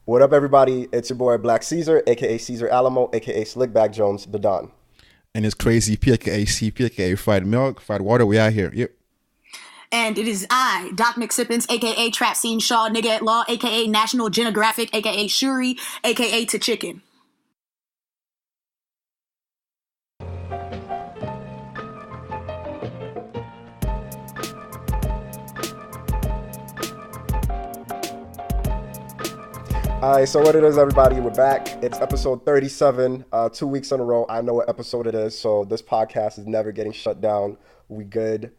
What up, everybody? It's your boy Black Caesar, aka Caesar Alamo, aka Slickback Jones, the Don. And it's crazy. P, aka C, aka Fried Milk, Fried Water. We out here. Yep. And it is I, Doc McSippins, aka Trap Scene Shaw, nigga at law, aka National Genographic, aka Shuri, aka To Chicken. All right, so what it is, everybody, we're back. It's episode 37, 2 weeks in a row. I know what episode it is, so this podcast is never getting shut down. We good.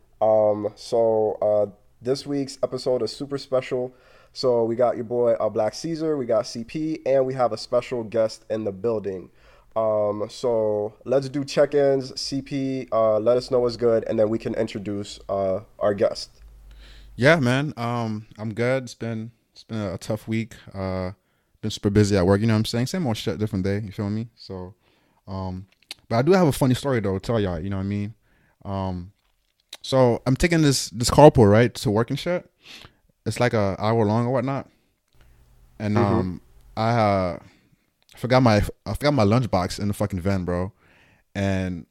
This week's episode is super special. So we got your boy Black Caesar, we got CP, and we have a special guest in the building. So let's do check-ins. CP, let us know what's good, and then we can introduce our guest. Yeah, man. I'm good. It's been a tough week. Been super busy at work. You know what I'm saying? Same old shit, different day. You feel me? So, but I do have a funny story though to tell y'all. You know what I mean? So I'm taking this carpool right to work and shit. It's like an hour long or whatnot. And I forgot my lunchbox in the fucking van, bro. And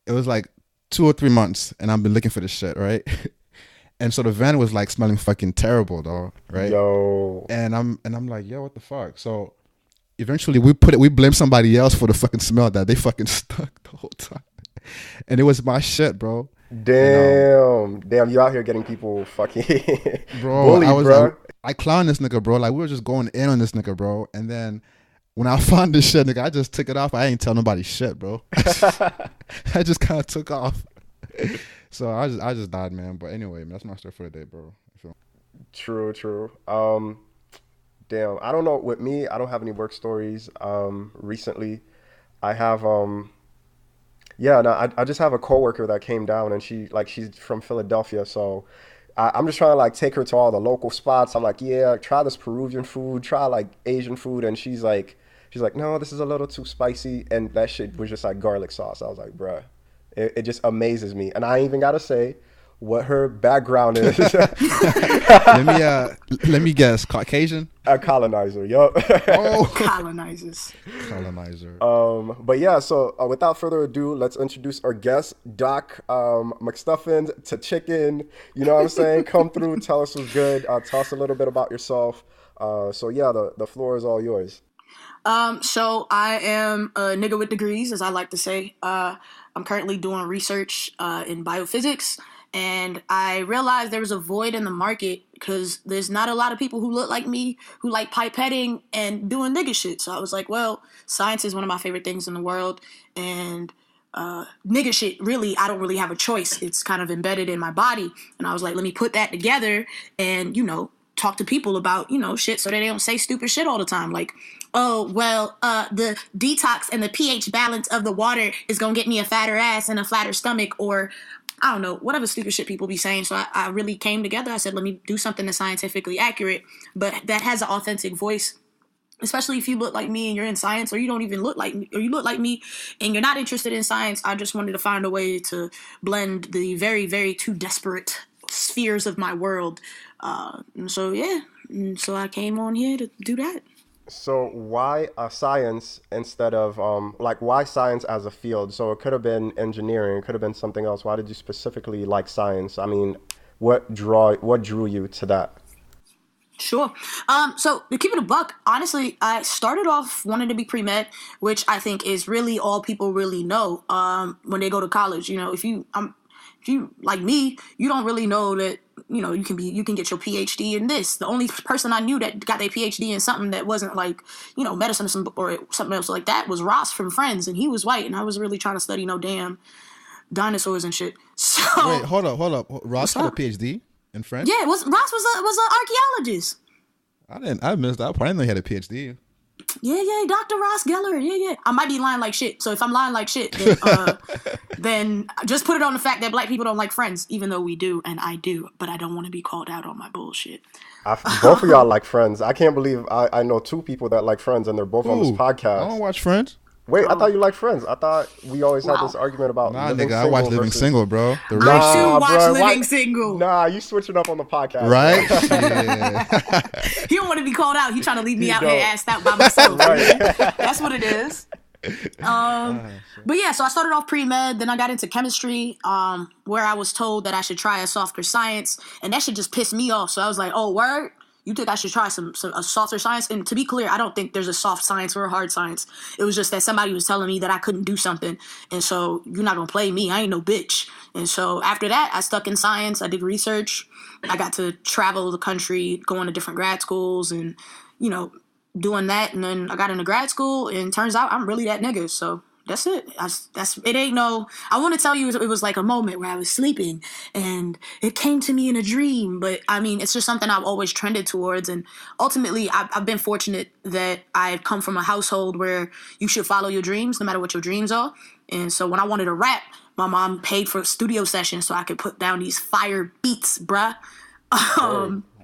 it was like 2 or 3 months, and I've been looking for this shit, right? And so the van was like smelling fucking terrible, though, right? Yo. And I'm like, yo, what the fuck? So eventually we blame somebody else for the fucking smell that they fucking stuck the whole time. And it was my shit, bro. Damn, you out here getting people fucking bro. bullied, bro. Like, I clowned this nigga, bro. Like we were just going in on this nigga, bro. And then when I found this shit, nigga, I just took it off. I ain't tell nobody shit, bro. I just kind of took off. So I just died, man. But anyway, man, that's my story for the day, bro. True. Damn, I don't know. With me, I don't have any work stories. Recently, I have I just have a coworker that came down, and she's from Philadelphia, so I'm just trying to like take her to all the local spots. I'm like, yeah, try this Peruvian food, try like Asian food, and she's like, no, this is a little too spicy, and that shit was just like garlic sauce. I was like, bruh. It just amazes me. And I ain't even got to say what her background is. Let me guess. Caucasian? A colonizer, yup. Oh. Colonizer. But yeah, so without further ado, let's introduce our guest, Doc McStuffins to Chicken. You know what I'm saying? Come through, tell us what's good. Tell us a little bit about yourself. So yeah, the floor is all yours. So I am a nigga with degrees, as I like to say. I'm currently doing research in biophysics, and I realized there was a void in the market because there's not a lot of people who look like me who like pipetting and doing nigga shit. So I was like, well, science is one of my favorite things in the world, and nigga shit, really, I don't really have a choice. It's kind of embedded in my body, and I was like, let me put that together and, talk to people about, shit so that they don't say stupid shit all the time. Like, oh, well, the detox and the pH balance of the water is going to get me a fatter ass and a flatter stomach, or I don't know, whatever stupid shit people be saying. So I really came together. I said, let me do something that's scientifically accurate, but that has an authentic voice. Especially if you look like me and you're in science, or you don't even look like me, or you look like me and you're not interested in science. I just wanted to find a way to blend the very, very two disparate spheres of my world. So I came on here to do that. So why science instead of why science as a field? So it could have been engineering, it could have been something else. Why did you specifically like science? I mean, what drew you to that? Sure. So to keep it a buck, honestly, I started off wanting to be pre-med, which I think is really all people really know when they go to college. If you like me, you don't really know that you can get your PhD in this. The only person I knew that got their PhD in something that wasn't like medicine or something else like that was Ross from Friends, and he was white, and I was really trying to study no damn dinosaurs and shit. So wait, hold up. Ross got a PhD in Friends? Yeah, Ross was an archaeologist. I missed that part. I didn't know he had a PhD. Yeah, Dr. Ross Geller. Yeah. I might be lying like shit. So if I'm lying like shit, then just put it on the fact that black people don't like Friends, even though we do, and I do. But I don't want to be called out on my bullshit. Both of y'all like Friends. I can't believe I know two people that like Friends, and they're both on this podcast. I don't watch Friends. Wait, I Oh, thought you liked Friends. I thought we always had this wow. argument about Nah, living nigga, I single watch Living versus. Single, bro. The real I shit. too watch bro, Living Single. Nah, you switching up on the podcast, Right? bro. Shit. He don't want to be called out. He trying to leave me He out here don't. assed out by myself. Right. That's what it is. But yeah, so I started off pre-med, then I got into chemistry, where I was told that I should try a softer science, and that shit just pissed me off. So I was like, oh, word? You think I should try a softer science? And to be clear, I don't think there's a soft science or a hard science. It was just that somebody was telling me that I couldn't do something, and so you're not gonna play me. I ain't no bitch. And so after that, I stuck in science. I did research. I got to travel the country, going to different grad schools, and you know, doing that. And then I got into grad school, and turns out I'm really that nigga. So that's it. That's it. Ain't no. I want to tell you, it was like a moment where I was sleeping, and it came to me in a dream. But I mean, it's just something I've always trended towards, and ultimately, I've been fortunate that I've come from a household where you should follow your dreams, no matter what your dreams are. And so when I wanted to rap, my mom paid for studio sessions so I could put down these fire beats, bruh.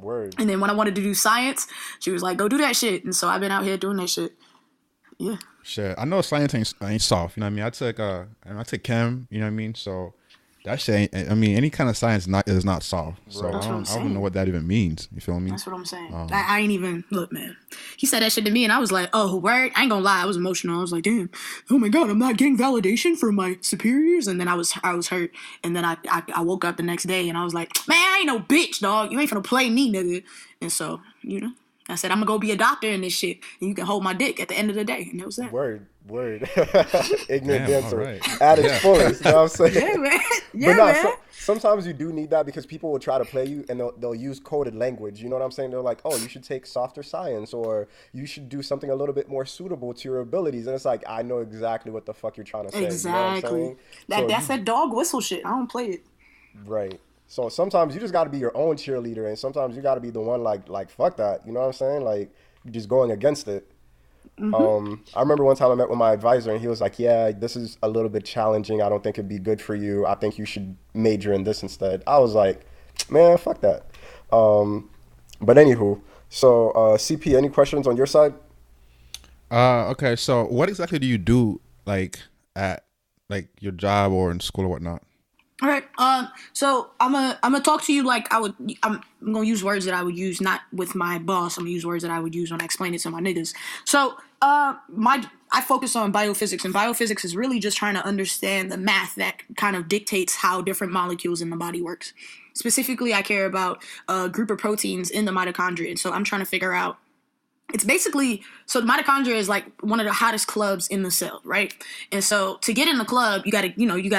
Word. And then when I wanted to do science, she was like, go do that shit. And so I've been out here doing that shit. Yeah. Shit, I know science ain't soft. You know what I mean? I took chem. You know what I mean? So that shit ain't. I mean, any kind of science is not soft. So Right. That's what I'm I don't saying. know what that even means. You feel me? That's what I'm saying. I ain't even, look, man. He said that shit to me, and I was like, oh, word? I ain't gonna lie. I was emotional. I was like, damn, oh my God, I'm not getting validation from my superiors. And then I was hurt. And then I woke up the next day, and I was like, man, I ain't no bitch, dog. You ain't finna play me, nigga. And so, I said, I'm gonna go be a doctor in this shit, and you can hold my dick at the end of the day. And that was that. Word. Ignorant Damn, dancer. all right. At its Yeah. fullest. You know what I'm saying? Yeah, man. Yeah, But no, man. sometimes you do need that because people will try to play you and they'll use coded language. You know what I'm saying? They're like, oh, you should take softer science or you should do something a little bit more suitable to your abilities. And it's like, I know exactly what the fuck you're trying to say. Exactly. You know what I'm saying? That's that dog whistle shit. I don't play it. Right. So sometimes you just got to be your own cheerleader and sometimes you got to be the one like fuck that. You know what I'm saying? Like, you're just going against it. I remember one time I met with my advisor and he was like, yeah, this is a little bit challenging. I don't think it'd be good for you. I think you should major in this instead. I was like, man, fuck that. But anywho, so CP, any questions on your side? Okay. So what exactly do you do like at like your job or in school or whatnot? All right. So I'm gonna talk to you like I would. I'm gonna use words that I would use not with my boss. I'm gonna use words that I would use when I explain it to my niggas. So I focus on biophysics, and biophysics is really just trying to understand the math that kind of dictates how different molecules in the body works. Specifically, I care about a group of proteins in the mitochondria, and so I'm trying to figure out. It's basically, so the mitochondria is like one of the hottest clubs in the cell, right? And so to get in the club, you gotta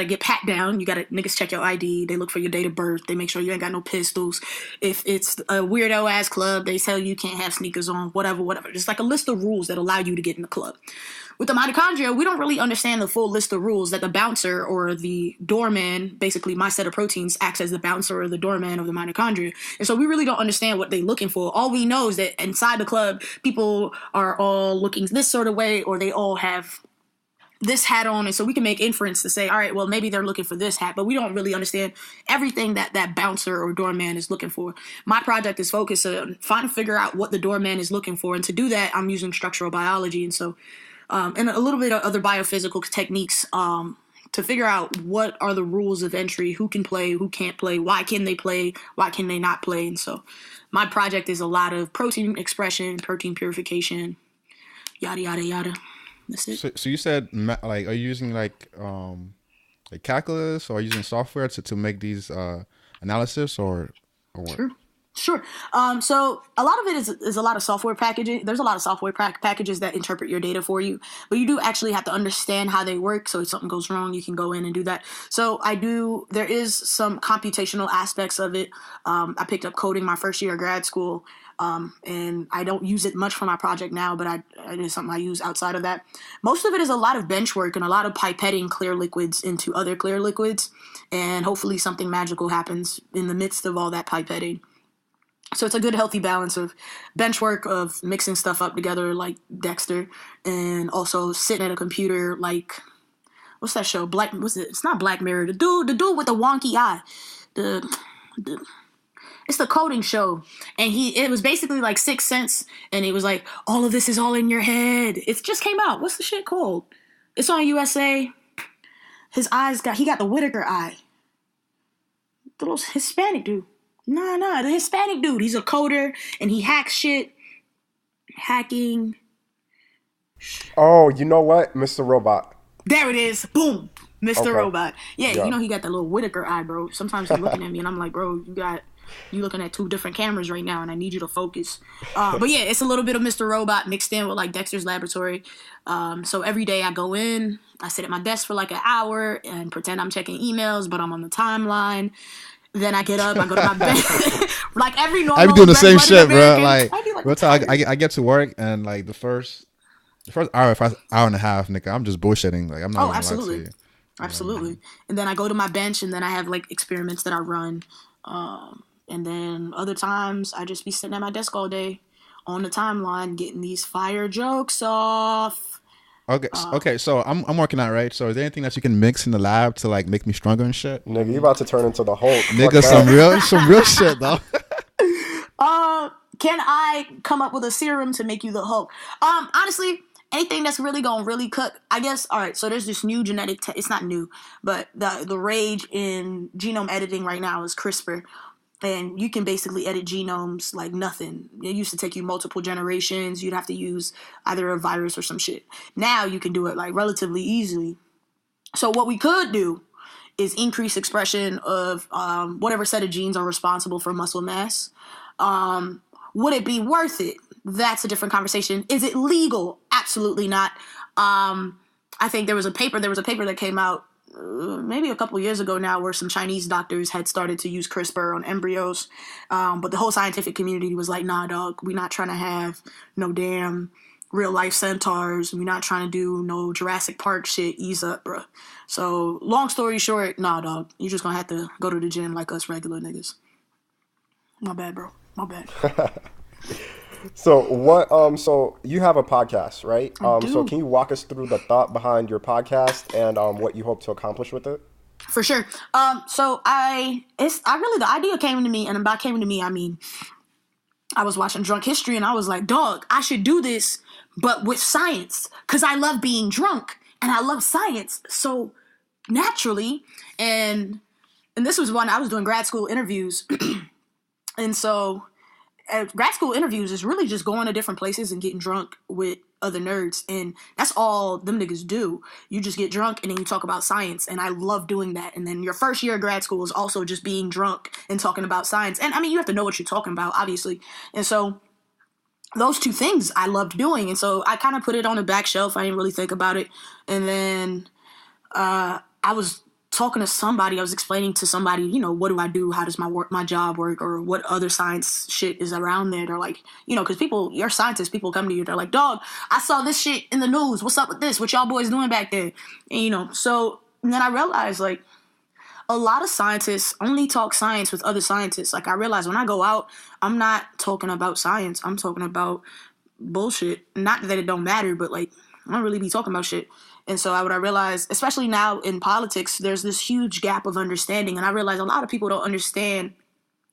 get pat down. You gotta, niggas check your ID. They look for your date of birth. They make sure you ain't got no pistols. If it's a weirdo ass club, they tell you can't have sneakers on, whatever. Just like a list of rules that allow you to get in the club. With the mitochondria, we don't really understand the full list of rules that the bouncer or the doorman, basically my set of proteins, acts as the bouncer or the doorman of the mitochondria. And so we really don't understand what they're looking for. All we know is that inside the club, people are all looking this sort of way or they all have this hat on. And so we can make inference to say, all right, well, maybe they're looking for this hat, but we don't really understand everything that bouncer or doorman is looking for. My project is focused on trying to figure out what the doorman is looking for. And to do that, I'm using structural biology. And so and a little bit of other biophysical techniques to figure out what are the rules of entry, who can play, who can't play, why can they play, why can they not play. And so my project is a lot of protein expression, protein purification, yada, yada, yada. That's it. So you said like, are you using like calculus or are you using software to make these analysis or what? Sure. So a lot of it is a lot of software packaging. There's a lot of software packages that interpret your data for you, but you do actually have to understand how they work. So if something goes wrong, you can go in and do that. So there is some computational aspects of it. I picked up coding my first year of grad school. And I don't use it much for my project now, but it is something I use outside of that. Most of it is a lot of bench work and a lot of pipetting clear liquids into other clear liquids. And hopefully something magical happens in the midst of all that pipetting. So it's a good, healthy balance of bench work, of mixing stuff up together like Dexter, and also sitting at a computer like, what's that show? It's not Black Mirror. The dude with the wonky eye. It's the coding show. And it was basically like Sixth Sense, and it was like, all of this is all in your head. It just came out. What's the shit called? It's on USA. His eyes he got the Whitaker eye. The little Hispanic dude. Nah, the Hispanic dude. He's a coder and he hacks shit. Hacking. Oh, you know what? Mr. Robot. There it is. Boom. Mr. Okay. Robot. Yeah, you know he got that little Whitaker eye, bro. Sometimes he's looking at me and I'm like, bro, you looking at two different cameras right now and I need you to focus. But yeah, it's a little bit of Mr. Robot mixed in with like Dexter's Laboratory. So every day I go in, I sit at my desk for like an hour and pretend I'm checking emails, but I'm on the timeline. Then I get up, I go to my bed. Like every normal. I be doing the same shit, bro. Like real time, I get to work and like the first hour and a half, nigga, I'm just bullshitting. Like I'm not. Absolutely. Absolutely. And then I go to my bench and then I have like experiments that I run. And then other times I just be sitting at my desk all day on the timeline getting these fire jokes off. Okay. So I'm working out, right? So is there anything that you can mix in the lab to like make me stronger and shit? Nigga, you about to turn into the Hulk. Nigga, some real shit though. Can I come up with a serum to make you the Hulk? Honestly, anything that's really gonna really cook, I guess. All right, so there's this new genetic it's not new, but the rage in genome editing right now is CRISPR, and you can basically edit genomes like nothing. It used to take you multiple generations. You'd have to use either a virus or some shit. Now you can do it like relatively easily. So what we could do is increase expression of whatever set of genes are responsible for muscle mass. Would it be worth it? That's a different conversation. Is it legal? Absolutely not. I think there was a paper that came out maybe a couple years ago now where some Chinese doctors had started to use CRISPR on embryos. But the whole scientific community was like, nah, dog, we're not trying to have no damn real life centaurs. We're not trying to do no Jurassic Park shit. Ease up, bro. So long story short, nah, dog, you're just gonna have to go to the gym like us regular niggas. My bad, bro. My bad. So what? So you have a podcast, right? I do. So can you walk us through the thought behind your podcast and what you hope to accomplish with it? For sure. So the idea came to me, and by came to me, I mean, I was watching Drunk History, and I was like, dog, I should do this, but with science, because I love being drunk and I love science. So naturally, and this was when I was doing grad school interviews, and so. Grad school interviews is really just going to different places and getting drunk with other nerds, and that's all them niggas do. You just get drunk and then you talk about science, and I love doing that. And then your first year of grad school is also just being drunk and talking about science. And I mean, you have to know what you're talking about, obviously. And so those two things I loved doing, and so I kind of put it on the back shelf. I didn't really think about it. And then I was talking to somebody, I was explaining to somebody, you know, what do I do? How does my job work? Or what other science shit is around there? They're like, you know, because you're scientists, people come to you, they're like, dog, I saw this shit in the news. What's up with this? What y'all boys doing back there? And, you know, so and then I realized, like, a lot of scientists only talk science with other scientists. Like, I realized when I go out, I'm not talking about science. I'm talking about bullshit. Not that it don't matter, but, like, I don't really be talking about shit. And so what I realized, especially now in politics, there's this huge gap of understanding. And I realized a lot of people don't understand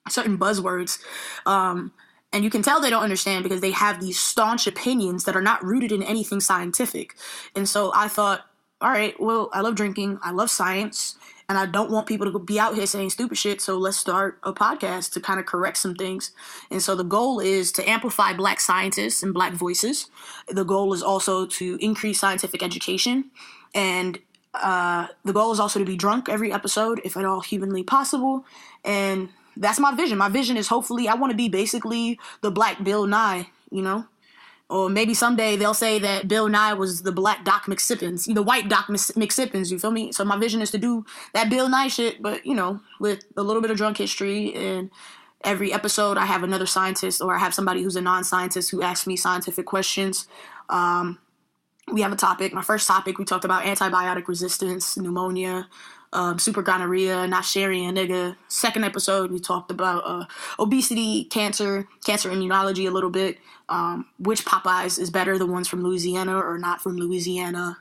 certain buzzwords. And you can tell they don't understand because they have these staunch opinions that are not rooted in anything scientific. And so I thought, all right, well, I love drinking. I love science. And I don't want people to be out here saying stupid shit. So let's start a podcast to kind of correct some things. And so the goal is to amplify Black scientists and Black voices. The goal is also to increase scientific education. And the goal is also to be drunk every episode, if at all humanly possible. And that's my vision. My vision is hopefully I want to be basically the Black Bill Nye, you know? Or maybe someday they'll say that Bill Nye was the Black Doc McSippins, the white Doc McSippins, you feel me? So my vision is to do that Bill Nye shit, but, you know, with a little bit of drunk history. And every episode I have another scientist, or I have somebody who's a non-scientist who asks me scientific questions. We have a topic. My first topic, we talked about antibiotic resistance, pneumonia, super gonorrhea, not sharing a nigga. Second episode, we talked about obesity, cancer immunology a little bit. Which Popeyes is better, the ones from Louisiana or not from Louisiana.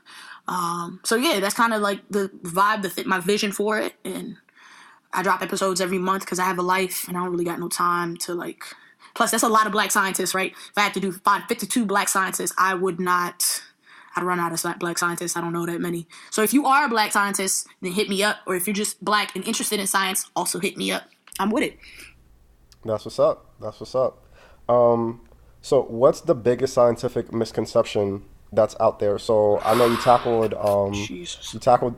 So yeah, that's kind of like the vibe, my vision for it. And I drop episodes every month because I have a life and I don't really got no time to like. Plus, that's a lot of Black scientists, right? If I had to find 52 Black scientists, I I'd run out of black scientists. I don't know that many. So if you are a black scientist, then hit me up. Or if you're just black and interested in science, also hit me up. I'm with it. That's what's up. That's what's up. So what's the biggest scientific misconception that's out there? So I know you tackled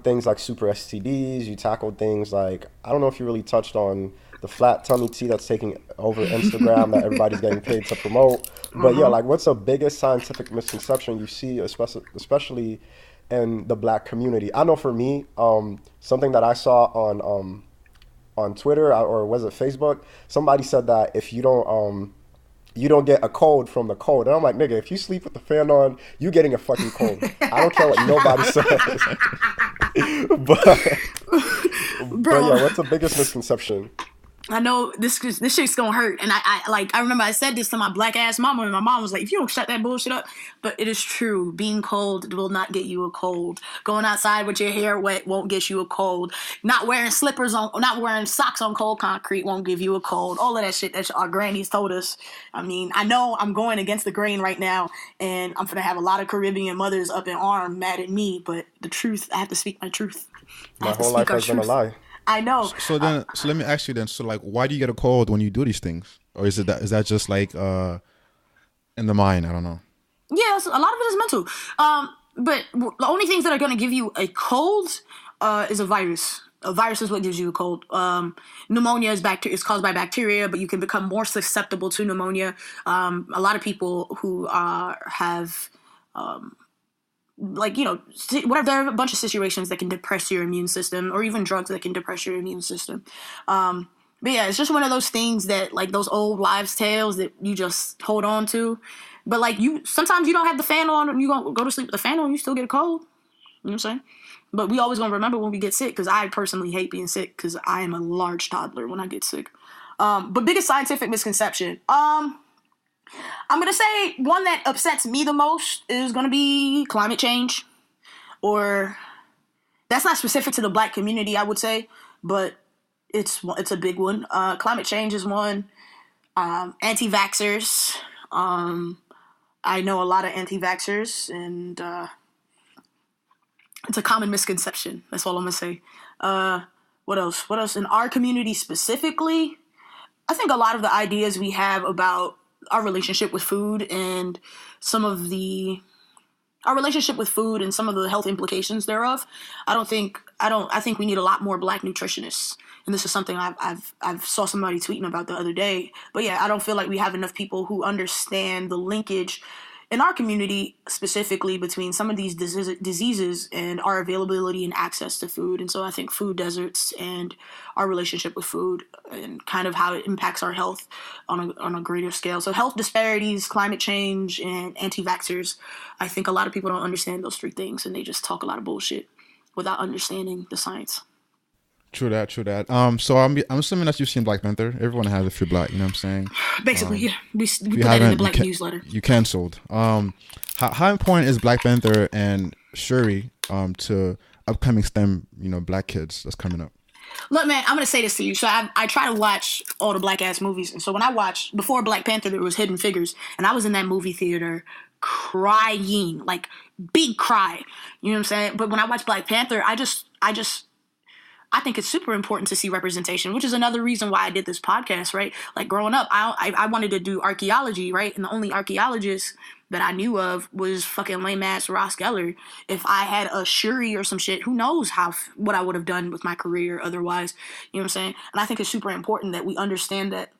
things like super STDs, you tackled things like, I don't know if you really touched on the flat tummy tea that's taking over Instagram that everybody's getting paid to promote. But yeah, like what's the biggest scientific misconception you see, especially in the black community? I know for me, something that I saw on Twitter, or was it Facebook, somebody said that if you don't get a cold from the cold. And I'm like, nigga, if you sleep with the fan on, you getting a fucking cold. I don't care what nobody says. but yeah, what's the biggest misconception? I know this shit's gonna hurt, and I remember I said this to my black ass mama, and my mom was like, "If you don't shut that bullshit up," but it is true. Being cold will not get you a cold. Going outside with your hair wet won't get you a cold. Not wearing socks on cold concrete won't give you a cold. All of that shit that our grannies told us. I mean, I know I'm going against the grain right now, and I'm gonna have a lot of Caribbean mothers up in arms mad at me. But the truth, I have to speak my truth. My whole life has been a lie. I know. So let me ask you then. So like, why do you get a cold when you do these things, or is that just like in the mind? I don't know. Yeah, a lot of it is mental. But the only things that are going to give you a cold is a virus. A virus is what gives you a cold. Pneumonia is caused by bacteria, but you can become more susceptible to pneumonia. A lot of people who have whatever, there are a bunch of situations that can depress your immune system, or even drugs that can depress your immune system. But yeah, it's just one of those things that, like, those old wives' tales that you just hold on to. But like, sometimes you don't have the fan on, and you go to sleep with the fan on, you still get a cold. You know what I'm saying? But we always gonna remember when we get sick, because I personally hate being sick, because I am a large toddler when I get sick. But biggest scientific misconception. I'm going to say one that upsets me the most is going to be climate change. Or that's not specific to the black community, I would say, but it's a big one. Climate change is one. Anti-vaxxers. I know a lot of anti-vaxxers, and it's a common misconception. That's all I'm going to say. What else? What else? In our community specifically, I think a lot of the ideas we have about our relationship with food and our relationship with food and some of the health implications thereof. I think we need a lot more black nutritionists. And this is something I've saw somebody tweeting about the other day. But yeah, I don't feel like we have enough people who understand the linkage in our community specifically between some of these diseases and our availability and access to food. And so I think food deserts and our relationship with food and kind of how it impacts our health on a greater scale. So health disparities, climate change, and anti-vaxxers. I think a lot of people don't understand those three things, and they just talk a lot of bullshit without understanding the science. True that. So I'm assuming that you've seen Black Panther. Everyone has if you're black, you know what I'm saying? Basically, yeah. We put that in the black newsletter. You canceled. How important is Black Panther and Shuri to upcoming STEM, black kids that's coming up? Look, man, I'm going to say this to you. So I try to watch all the black-ass movies. And so when I watched, before Black Panther, there was Hidden Figures. And I was in that movie theater crying, like big cry. You know what I'm saying? But when I watched Black Panther, I think it's super important to see representation, which is another reason why I did this podcast, right? Like growing up, I wanted to do archaeology, right? And the only archaeologist that I knew of was fucking lame ass Ross Geller. If I had a Shuri or some shit, who knows what I would have done with my career otherwise. You know what I'm saying? And I think it's super important that we understand that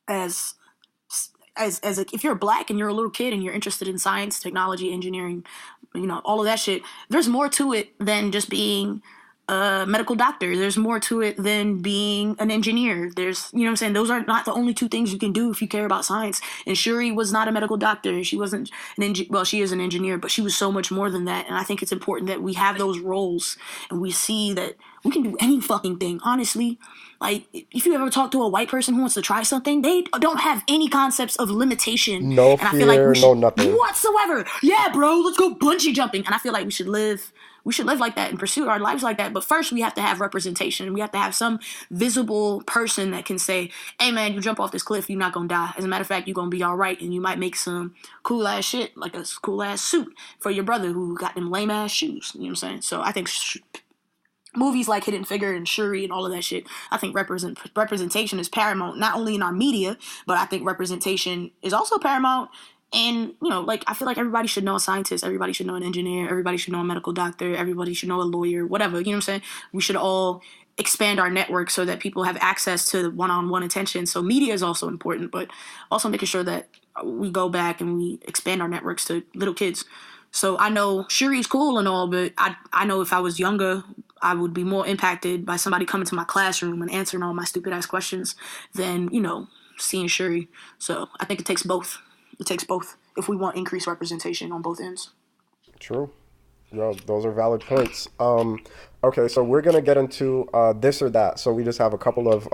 if you're black and you're a little kid and you're interested in science, technology, engineering, all of that shit, there's more to it than just being a medical doctor. There's more to it than being an engineer. There's, you know what I'm saying? Those are not the only two things you can do if you care about science. And Shuri was not a medical doctor. She wasn't she is an engineer, but she was so much more than that. And I think it's important that we have those roles and we see that we can do any fucking thing, honestly. Like, if you ever talk to a white person who wants to try something, they don't have any concepts of limitation. No fear, no nothing. Whatsoever. Yeah, bro, let's go bungee jumping. And I feel like we should live we should live like that and pursue our lives like that. But first, we have to have representation. We have to have some visible person that can say, hey, man, you jump off this cliff, you're not going to die. As a matter of fact, you're going to be all right, and you might make some cool-ass shit, like a cool-ass suit for your brother who got them lame-ass shoes. You know what I'm saying? So I think movies like Hidden Figure and Shuri and all of that shit, I think representation is paramount, not only in our media, but I think representation is also paramount. And, you know, like, I feel like everybody should know a scientist, everybody should know an engineer, everybody should know a medical doctor, everybody should know a lawyer, whatever, you know what I'm saying? We should all expand our network so that people have access to one-on-one attention. So media is also important, but also making sure that we go back and we expand our networks to little kids. So I know Shuri's cool and all, but I know if I was younger, I would be more impacted by somebody coming to my classroom and answering all my stupid-ass questions than, you know, seeing Shuri. So I think it takes both. It takes both if we want increased representation on both ends. True. Yeah, those are valid points. Okay, so we're going to get into this or that. So we just have a couple of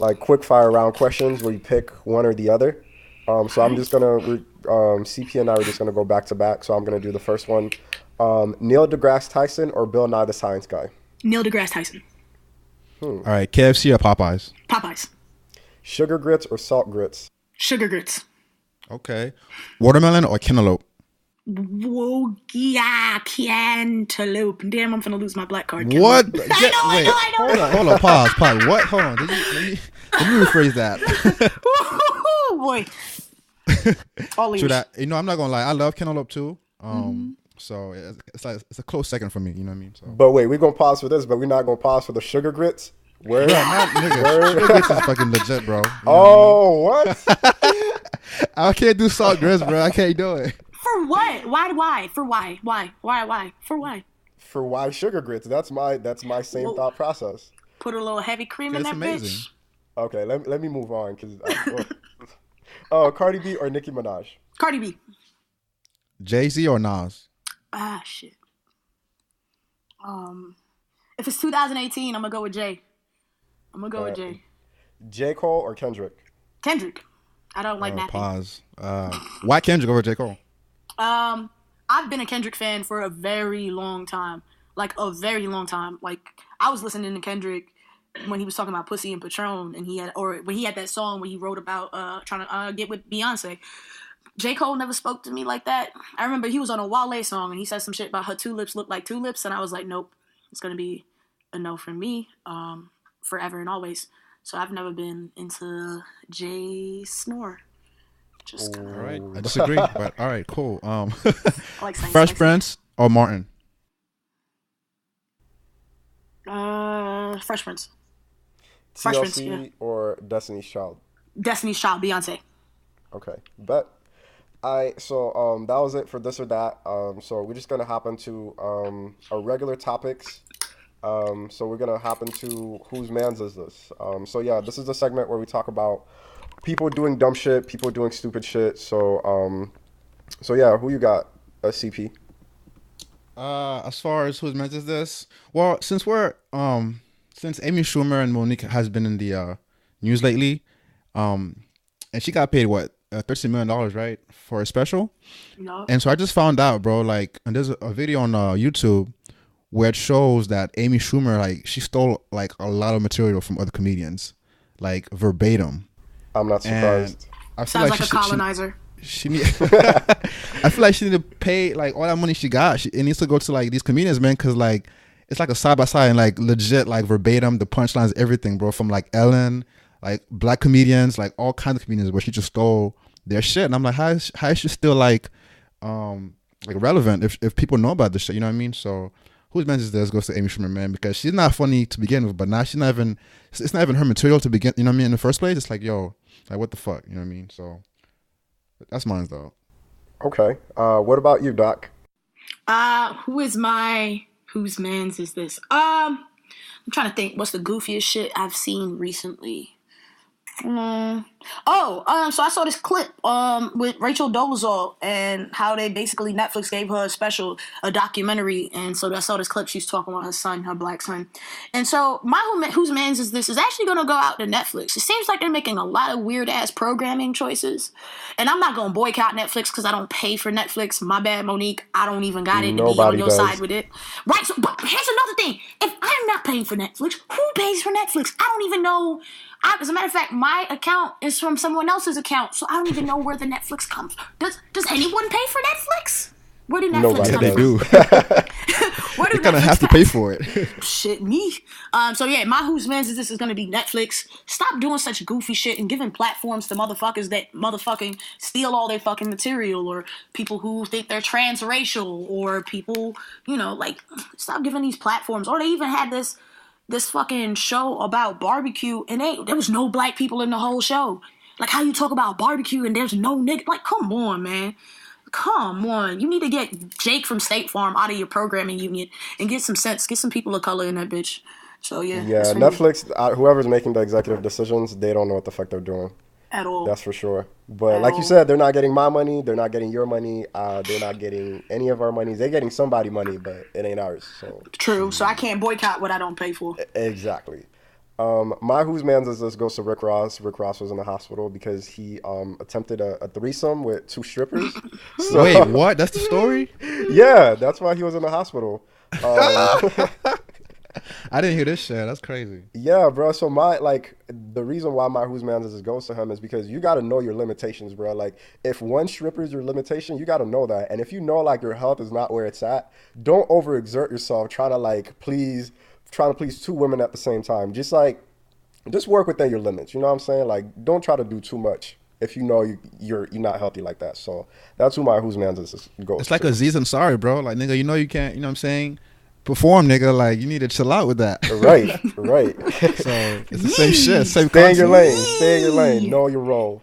like quick fire round questions where you pick one or the other. So I'm just going to, CP and I are just going to go back to back. So I'm going to do the first one. Neil deGrasse Tyson or Bill Nye the Science Guy? Neil deGrasse Tyson. All right, KFC or Popeyes? Popeyes. Sugar grits or salt grits? Sugar grits. Okay. Watermelon or cantaloupe? Whoa, yeah, cantaloupe. Damn, I'm finna lose my black card. What? I know. Hold on, pause. What? Hold on. Let me rephrase that. Oh, boy. All True that. You know, I'm not gonna lie. I love cantaloupe too. So it's a close second for me. You know what I mean? So. But wait, we're gonna pause for this, but we're not gonna pause for the sugar grits. Where? Nigga, sugar grits is fucking legit, bro. What? I can't do salt grits, bro. I can't do it. For what? Why? For why? Why? For why? For why sugar grits? That's my same thought process. Put a little heavy cream in that amazing. bitch. Okay, let me move on because. Cardi B or Nicki Minaj? Cardi B. Jay-Z or Nas? Shit. If it's 2018, I'm gonna go with Jay. With Jay. J. Cole or Kendrick? Kendrick. I don't like napping. Pause. Why Kendrick over J. Cole? I've been a Kendrick fan for a very long time. Like, I was listening to Kendrick when he was talking about pussy and Patron, and when he had that song where he wrote about trying to get with Beyonce. J. Cole never spoke to me like that. I remember he was on a Wale song, and he said some shit about her tulips look like tulips, and I was like, nope, it's gonna be a no from me, forever and always. So I've never been into Jay Snore. Just kind of. All right, I disagree, but all right, cool. Like Fresh Prince or Martin? Fresh Prince. TLC Prince, yeah. or Destiny's Child? Destiny's Child, Beyonce. Okay, bet. So that was it for this or that. So we're just gonna hop into our regular topics. So we're gonna hop into whose man's is this? So yeah, this is the segment where we talk about people doing dumb shit, people doing stupid shit. So yeah, who you got? CP. As far as whose man's is this? Well, since Amy Schumer and Monique has been in the news lately, and she got paid what? $13 million, right, for a special. No. And so I just found out, bro, like, and there's a video on YouTube where it shows that Amy Schumer, like, she stole like a lot of material from other comedians, like verbatim. I'm not surprised. I feel Sounds like a colonizer. She need, I feel like she need to pay like all that money she got. It needs to go to like these comedians, man, because like it's like a side by side and like legit like verbatim, the punchlines, everything, bro, from like Ellen, like black comedians, like all kinds of comedians where she just stole their shit. And I'm like, how is she still like relevant if people know about this shit? You know what I mean? So whose man is this goes to Amy Schumer, man, because she's not funny to begin with, but now it's not even her material to begin. You know what I mean? In the first place, it's like, yo, like what the fuck? You know what I mean? So that's mine though. Okay. What about you, Doc? Whose man's is this? I'm trying to think. What's the goofiest shit I've seen recently? So I saw this clip with Rachel Dolezal and how they basically Netflix gave her a documentary, and so I saw this clip. She's talking about her son, her black son, and so whose man's is this is actually gonna go out to Netflix. It seems like they're making a lot of weird ass programming choices, and I'm not gonna boycott Netflix because I don't pay for Netflix. My bad, Monique. I don't even got it to be on Nobody your side does. with it, right? So, but here's another thing: if I'm not paying for Netflix, who pays for Netflix? I don't even know. As a matter of fact, my account is from someone else's account, so I don't even know where the Netflix comes. Does anyone pay for Netflix? Where did Netflix Nobody come They from? do. Where They did kind of Netflix have to come pay from? for it. Shit, me. So yeah, my whose man's is this is gonna be Netflix. Stop doing such goofy shit and giving platforms to motherfuckers that motherfucking steal all their fucking material, or people who think they're transracial, or people, like, stop giving these platforms. Or they even had this fucking show about barbecue, and there was no black people in the whole show. Like, how you talk about barbecue and there's no nigga? Like, come on, man. Come on. You need to get Jake from State Farm out of your programming union and get some sense. Get some people of color in that bitch. So, yeah, that's Yeah, for me. Netflix, whoever's making the executive decisions, they don't know what the fuck they're doing. At all. That's for sure. But At like you all. said, they're not getting my money. They're not getting your money. They're not getting any of our monies. They're getting somebody money, but it ain't ours. So True. So I can't boycott what I don't pay for. exactly. My whose man's is this goes to Rick Ross. Rick Ross was in the hospital because he attempted a threesome with two strippers. So Wait, what? That's the story? yeah, that's why he was in the hospital. I didn't hear this shit. That's crazy. Yeah, bro. So the reason why my who's man's is goes to him is because you got to know your limitations, bro. Like, if one stripper is your limitation, you got to know that. And if you know like your health is not where it's at, don't overexert yourself trying to please two women at the same time. Just work within your limits. You know what I'm saying? Like, don't try to do too much if you know you're not healthy like that. So that's who my who's man's is goes It's like to. Aziz Ansari, bro. Like, nigga, you can't, you know what I'm saying? Perform, nigga. Like, you need to chill out with that. Right, right. So, it's the same shit. Same Stay in your concept. lane. Stay in your lane. Know your role.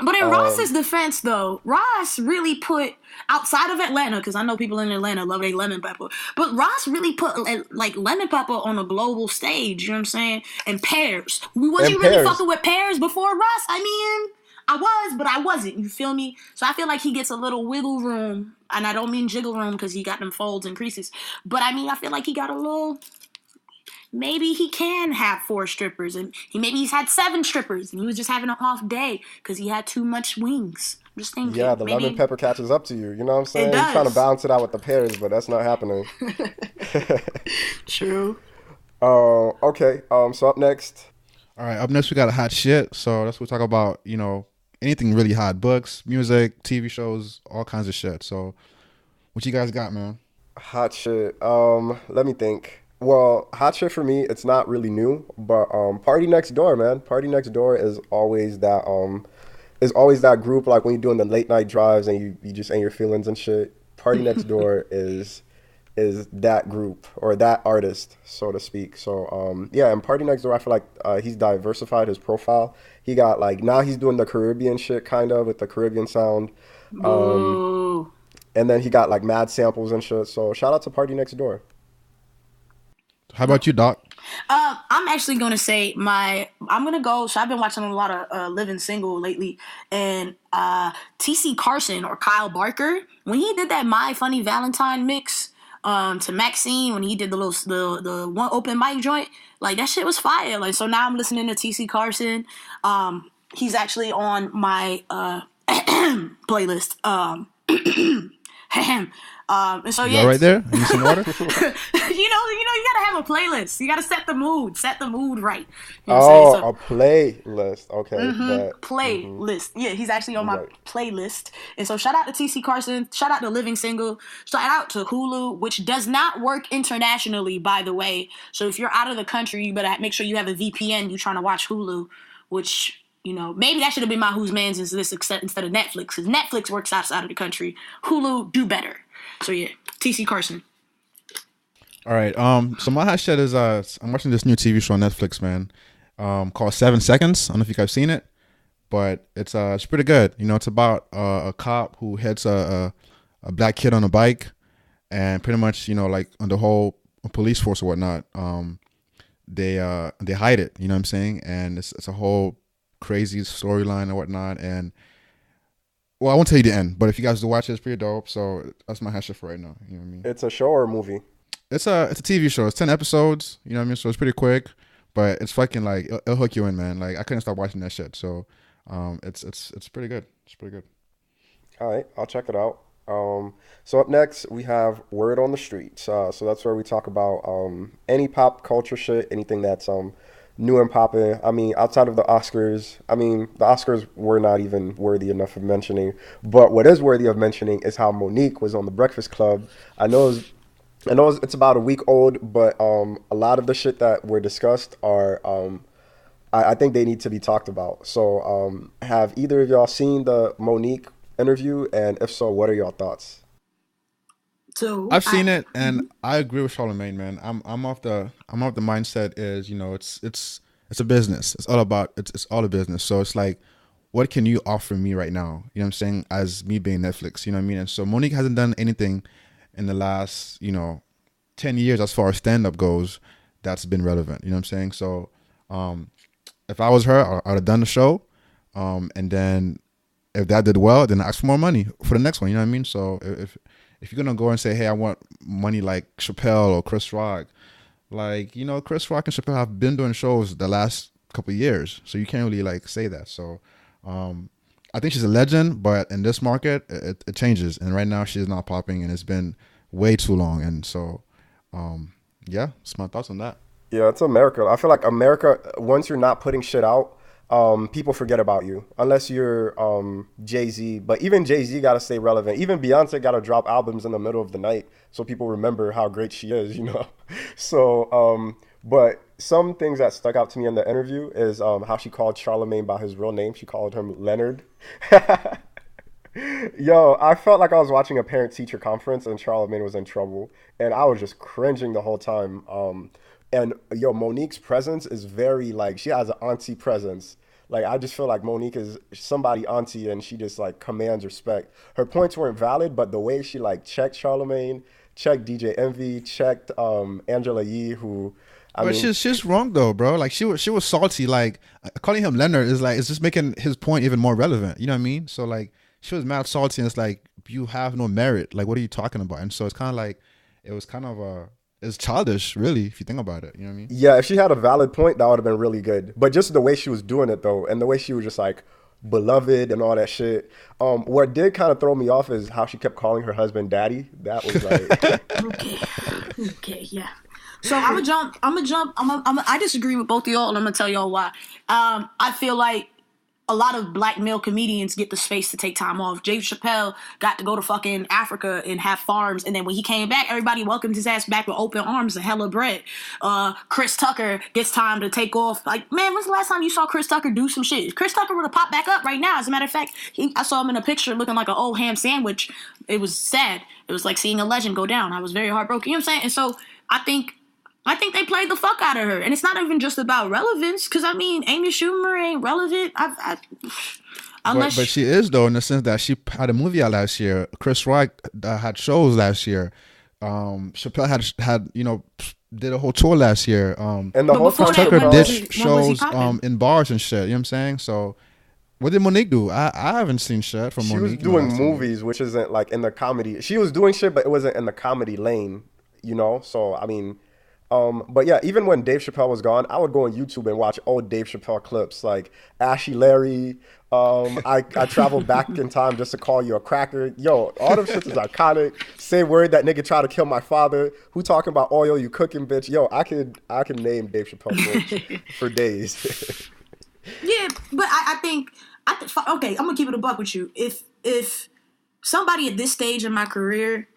But in Ross's defense, though, Ross really put, outside of Atlanta, because I know people in Atlanta love their lemon pepper, but Ross really put, like, lemon pepper on a global stage, you know what I'm saying? And pears. Was And you really pears. fucking with pears before Ross? I mean, I was, but I wasn't, you feel me? So I feel like he gets a little wiggle room, and I don't mean jiggle room because he got them folds and creases, but I mean, I feel like he got a little... Maybe he can have 4 strippers, and he's had 7 strippers, and he was just having an off day because he had too much wings. I'm just thinking. Yeah, the maybe lemon pepper catches up to you. You know what I'm saying? It You're trying to does. balance it out with the pears, but that's not happening. True. Okay. So up next, All right, up next we got a hot shit. So that's what we talk about, anything really hot. Books, music, TV shows, all kinds of shit. So what you guys got, man? hot shit. Let me think. Well, hot shit for me, it's not really new, but Party Next Door, man. Party Next Door is always that group, like when you're doing the late night drives and you just ain't your feelings and shit. Party Next Door is that group or that artist, so to speak. So yeah, and Party Next Door, I feel like he's diversified his profile. He got like now he's doing the Caribbean shit kind of with the Caribbean sound. Boo. And then he got like mad samples and shit. So shout out to Party Next Door. How about you, Doc? I'm actually gonna say I'm gonna go. So I've been watching a lot of Living Single lately, and TC Carson or Kyle Barker, when he did that My Funny Valentine mix to Maxine, when he did the one open mic joint, like that shit was fire. Like, so now I'm listening to TC Carson. He's actually on my playlist. And so You yeah, all right there? You need some water? you gotta have a playlist. You gotta set the mood right. You know what I'm saying? Oh, a playlist. Okay. That, Playlist. Yeah, he's actually on my Right. playlist. And so shout out to TC Carson, shout out to Living Single, shout out to Hulu, which does not work internationally, by the way. So if you're out of the country, you better make sure you have a VPN, you trying to watch Hulu, which, maybe that should have been my whose man's is this instead of Netflix, because Netflix works outside of the country. Hulu, do better. So yeah, TC Carson. All right. So my hot shit is I'm watching this new TV show on Netflix, man. Called 7 Seconds. I don't know if you guys seen it, but it's pretty good. It's about a cop who hits a black kid on a bike, and pretty much like on the whole police force or whatnot, they hide it. You know what I'm saying? And it's a whole crazy storyline and whatnot. And well, I won't tell you the end, but if you guys do watch it, it's pretty dope. So that's my hashtag for right now. You know what I mean? It's a show or a movie? It's a TV show. It's 10 episodes. You know what I mean? So it's pretty quick, but it's fucking like it'll hook you in, man. Like I couldn't stop watching that shit. So, it's pretty good. It's pretty good. All right, I'll check it out. So up next we have Word on the Streets. So that's where we talk about any pop culture shit, anything that's new and popping. I mean, outside of the Oscars, I mean, the Oscars were not even worthy enough of mentioning. But what is worthy of mentioning is how Monique was on The Breakfast Club. I know it's about a week old, but a lot of the shit that were discussed are I think they need to be talked about. So have either of y'all seen the Monique interview, and if so, what are y'all thoughts? So I've seen it, and I agree with Charlamagne, man. I'm off the mindset is, you know, it's a business. It's all about it's all a business. So it's like, what can you offer me right now? You know what I'm saying? As me being Netflix, you know what I mean? And so Monique hasn't done anything in the last, 10 years as far as stand up goes that's been relevant. You know what I'm saying? So if I was her, I'd have done the show, and then if that did well, then ask for more money for the next one. You know what I mean? So if you're gonna go and say, hey, I want money like Chappelle or Chris Rock, like, Chris Rock and Chappelle have been doing shows the last couple of years, so you can't really like say that. So I think she's a legend, but in this market, it changes, and right now she's not popping, and it's been way too long. And so yeah, that's my thoughts on that. Yeah, it's America. I feel like America, once you're not putting shit out, people forget about you. Unless you're Jay-Z. But even Jay-Z got to stay relevant. Even Beyonce got to drop albums in the middle of the night so people remember how great she is, So, but some things that stuck out to me in the interview is how she called Charlamagne by his real name. She called him Leonard. Yo, I felt like I was watching a parent-teacher conference and Charlamagne was in trouble. And I was just cringing the whole time. And yo, Monique's presence is very like, she has an auntie presence. Like, I just feel like Monique is somebody auntie and she just like commands respect. Her points weren't valid, but the way she like checked Charlamagne, checked DJ Envy, checked Angela Yee, who I But mean, she's wrong though, bro. Like she was salty. Like calling him Leonard is like, it's just making his point even more relevant. You know what I mean? So like she was mad salty, and it's like, you have no merit. Like, what are you talking about? And so it's kind of like, it was kind of it's childish, really, if you think about it. You know what I mean? yeah, if she had a valid point, that would have been really good. But just the way she was doing it though, and the way she was just like beloved and all that shit. What did kind of throw me off is how she kept calling her husband daddy. That was like okay, yeah. So I'm gonna jump. I disagree with both of y'all, and I'm gonna tell y'all why. I feel like a lot of black male comedians get the space to take time off. Dave Chappelle got to go to fucking Africa and have farms, and then when he came back, everybody welcomed his ass back with open arms and hella bread. Chris Tucker gets time to take off. Like, man, when's the last time you saw Chris Tucker do some shit? Chris Tucker would have popped back up right now. As a matter of fact, I saw him in a picture looking like an old ham sandwich. It was sad. It was like seeing a legend go down. I was very heartbroken. You know what I'm saying? And so I think they played the fuck out of her. And it's not even just about relevance, because, I mean, Amy Schumer ain't relevant. But she is, though, in the sense that she had a movie out last year. Chris Rock had shows last year. Chappelle had did a whole tour last year. and the whole Chris time Tucker did he shows popping? in bars and shit. You know what I'm saying? So what did Monique do? I haven't seen shit from she Monique. was doing movies, which isn't like in the comedy. She was doing shit, but it wasn't in the comedy lane, So I mean, but yeah, even when Dave Chappelle was gone, I would go on YouTube and watch old Dave Chappelle clips like Ashy Larry. I traveled back in time just to call you a cracker. Yo, all them shit is iconic. Say word that nigga tried to kill my father. Who talking about oil you cooking, bitch? Yo, I can name Dave Chappelle quotes for days. Yeah, but I think okay, I'm gonna keep it a buck with you. If somebody at this stage in my career,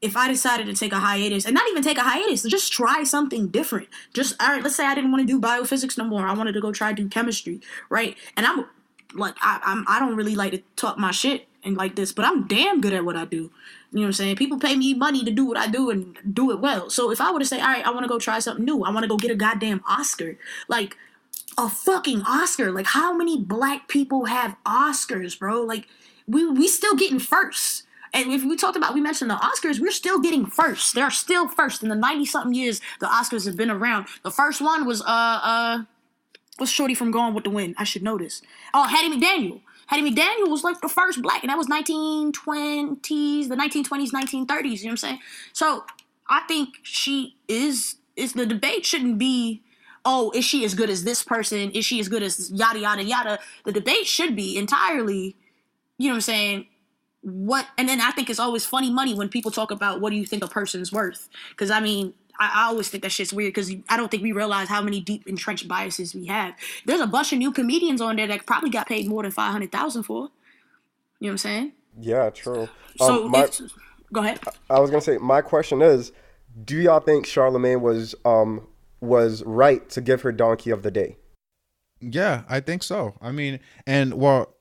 if I decided to take a hiatus, and not even take a hiatus, just try something different. Just, all right, let's say I didn't want to do biophysics no more. I wanted to go try to do chemistry, right? And I'm like, I don't really like to talk my shit and like this, but I'm damn good at what I do. You know what I'm saying? People pay me money to do what I do and do it well. So if I were to say, all right, I want to go try something new. I want to go get a goddamn Oscar. Like, a fucking Oscar. Like, how many black people have Oscars, bro? Like, we still getting first. And if we mentioned the Oscars, we're still getting first. They're still first. In the 90-something years the Oscars have been around. The first one was What's Shorty from Gone with the Wind? I should know this. Oh, Hattie McDaniel. Hattie McDaniel was like the first black, and that was 1920s, the 1920s, 1930s. You know what I'm saying? So I think she is. Is the debate shouldn't be, oh, is she as good as this person? Is she as good as yada yada yada? The debate should be entirely, you know what I'm saying? What, and then I think it's always funny money when people talk about what do you think a person's worth? Because I mean, I always think that shit's weird because I don't think we realize how many deep entrenched biases we have. There's a bunch of new comedians on there that probably got paid more than 500,000 for. You know what I'm saying? Yeah, true. So go ahead. I was gonna say my question is, do y'all think Charlemagne was right to give her Donkey of the Day? Yeah, I think so. I mean, and well,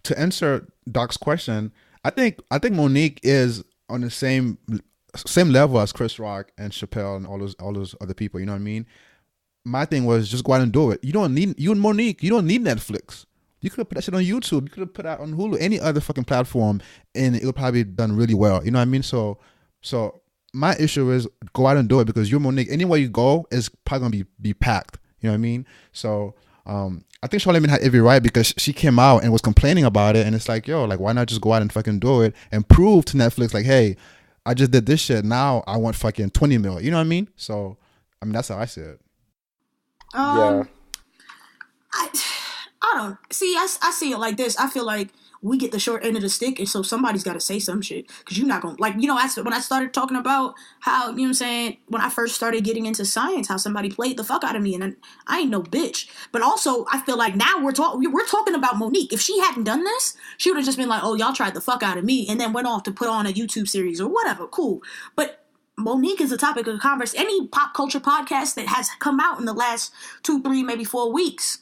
to answer Doc's question, I think Monique is on the same level as Chris Rock and Chappelle and all those other people. You know what I mean? My thing was just go out and do it. You and Monique, you don't need Netflix. You could have put that shit on YouTube. You could have put that on Hulu, any other fucking platform, and it would probably be done really well. You know what I mean? So my issue is go out and do it because you're Monique. Anywhere you go is probably gonna be packed. You know what I mean? So I think Charlamagne had every right because she came out and was complaining about it, and it's like, yo, like why not just go out and fucking do it and prove to Netflix like, hey, I just did this shit. Now I want fucking 20 mil. You know what I mean? So I mean that's how I see it. Yeah. I don't see. I see it like this. I feel like we get the short end of the stick, and so somebody's got to say some shit because you're not gonna like. You know, when I started talking about how, you know what I'm saying, when I first started getting into science, how somebody played the fuck out of me, and I ain't no bitch. But also, I feel like now we're talking about Monique. If she hadn't done this, she would have just been like, "Oh, y'all tried the fuck out of me," and then went off to put on a YouTube series or whatever. Cool, but Monique is a topic of conversation. Any pop culture podcast that has come out in the last 2, 3, maybe 4 weeks.